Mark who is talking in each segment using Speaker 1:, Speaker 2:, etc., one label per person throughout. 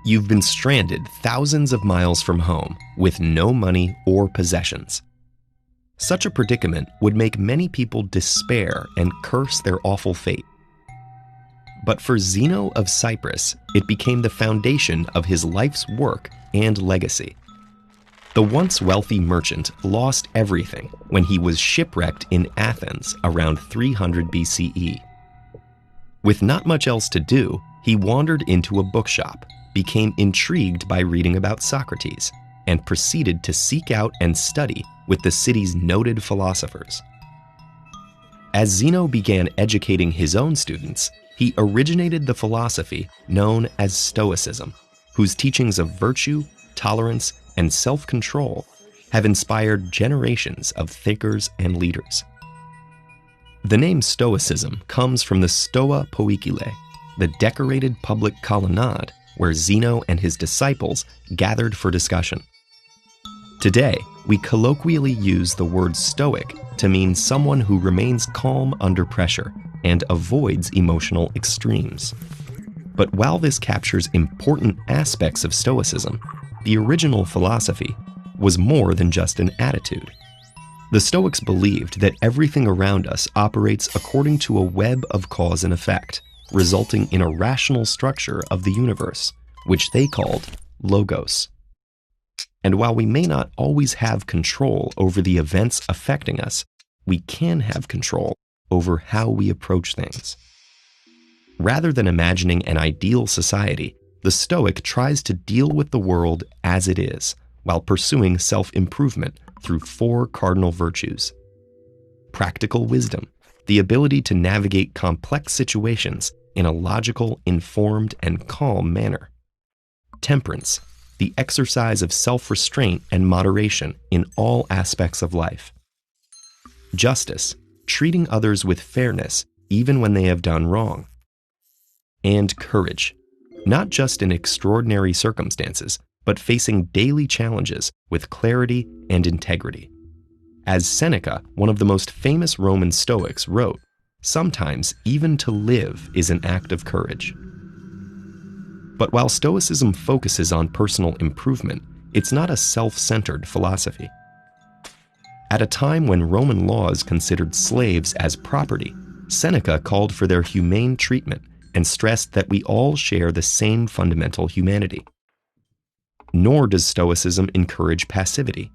Speaker 1: You've been stranded thousands of miles from home with no money or possessions. Such a predicament would make many people despair and curse their awful fate. But for Zeno of Cyprus, it became the foundation of his life's work and legacy. The once wealthy merchant lost everything when he was shipwrecked in Athens around 300 BCE. With not much else to do, he wandered into a bookshop, became intrigued by reading about Socrates, and proceeded to seek out and study with the city's noted philosophers. As Zeno began educating his own students, he originated the philosophy known as Stoicism, whose teachings of virtue, tolerance, and self-control have inspired generations of thinkers and leaders. The name Stoicism comes from the Stoa Poikile, the decorated public colonnade where Zeno and his disciples gathered for discussion. Today, we colloquially use the word stoic to mean someone who remains calm under pressure and avoids emotional extremes. But while this captures important aspects of Stoicism, the original philosophy was more than just an attitude. The Stoics believed that everything around us operates according to a web of cause and effect, resulting in a rational structure of the universe, which they called logos. And while we may not always have control over the events affecting us, we can have control over how we approach things. Rather than imagining an ideal society, the Stoic tries to deal with the world as it is, while pursuing self-improvement through 4 cardinal virtues. Practical wisdom, the ability to navigate complex situations in a logical, informed, and calm manner. Temperance, the exercise of self-restraint and moderation in all aspects of life. Justice, treating others with fairness even when they have done wrong. And courage, not just in extraordinary circumstances, but facing daily challenges with clarity and integrity. As Seneca, one of the most famous Roman Stoics, wrote, "Sometimes even to live is an act of courage." But while Stoicism focuses on personal improvement, it's not a self-centered philosophy. At a time when Roman laws considered slaves as property, Seneca called for their humane treatment and stressed that we all share the same fundamental humanity. Nor does Stoicism encourage passivity.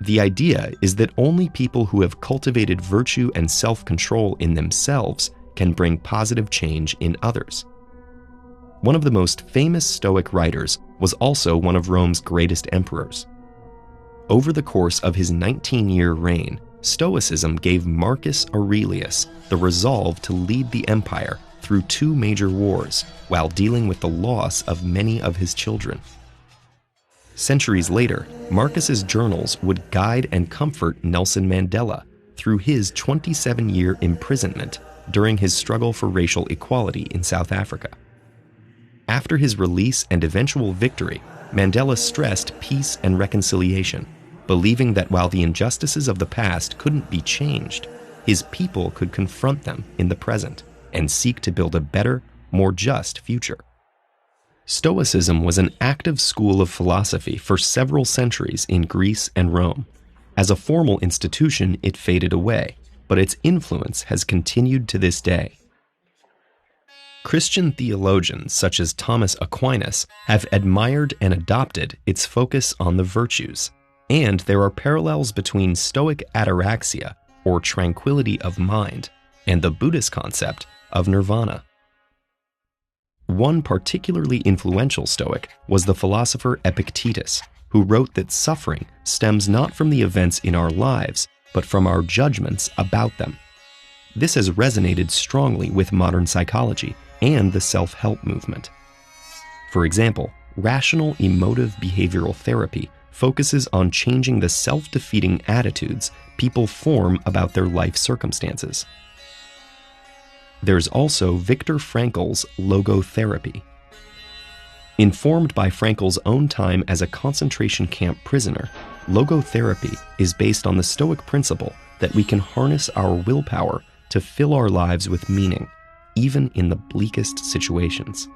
Speaker 1: The idea is that only people who have cultivated virtue and self-control in themselves can bring positive change in others. One of the most famous Stoic writers was also one of Rome's greatest emperors. Over the course of his 19-year reign, Stoicism gave Marcus Aurelius the resolve to lead the empire through 2 major wars while dealing with the loss of many of his children. Centuries later, Marcus's journals would guide and comfort Nelson Mandela through his 27-year imprisonment during his struggle for racial equality in South Africa. After his release and eventual victory, Mandela stressed peace and reconciliation, believing that while the injustices of the past couldn't be changed, his people could confront them in the present and seek to build a better, more just future. Stoicism was an active school of philosophy for several centuries in Greece and Rome. As a formal institution, it faded away, but its influence has continued to this day. Christian theologians such as Thomas Aquinas have admired and adopted its focus on the virtues, and there are parallels between Stoic ataraxia, or tranquility of mind, and the Buddhist concept of nirvana. One particularly influential Stoic was the philosopher Epictetus, who wrote that suffering stems not from the events in our lives, but from our judgments about them. This has resonated strongly with modern psychology and the self-help movement. For example, rational emotive behavioral therapy focuses on changing the self-defeating attitudes people form about their life circumstances. There's also Viktor Frankl's logotherapy. Informed by Frankl's own time as a concentration camp prisoner, logotherapy is based on the Stoic principle that we can harness our willpower to fill our lives with meaning, even in the bleakest situations.